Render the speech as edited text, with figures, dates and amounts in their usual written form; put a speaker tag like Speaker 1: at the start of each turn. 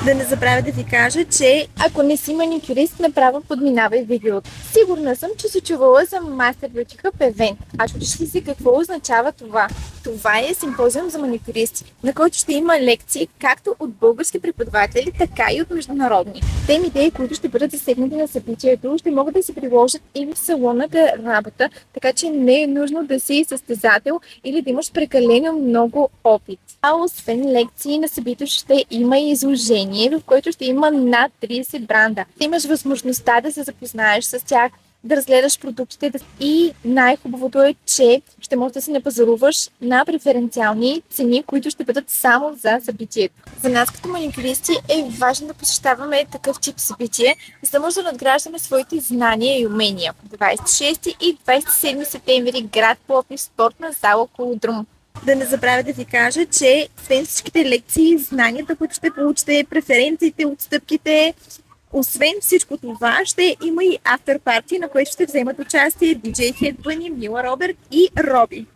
Speaker 1: Да не забравя да ви кажа, че ако не си маникюрист, направо подминавай видеото. Сигурна съм, че си чувала за Master Beauty Hub Event. А чудиш ли си какво означава това? Това е симпозиум за маникюристи, на който ще има лекции както от български преподаватели, така и от международни. Темите, които ще бъдат засегнати на събитието, ще могат да се приложат и в салонната работа, така че не е нужно да си състезател или да имаш прекалено много опит. А освен лекции на събитието ще има и изложение, в което ще има над 30 бранда. Ти имаш възможността да се запознаеш с тях, да разгледаш продуктите и най-хубавото е, че ще можеш да се напазаруваш на преференциални цени, които ще бъдат само за събитието. За нас като маникюристи е важно да посещаваме такъв тип събитие, за да може да надграждаме своите знания и умения. 26 и 27 септември, град Пловдив, спортна зала Колодрум. Да не забравя да ви кажа, че освен всичките лекции, знанията, които ще получите, преференциите, отстъпките, освен всичко това, ще има и автор парти, на което ще вземат участие диджей Хедбъни, Мила Роберт и Роби.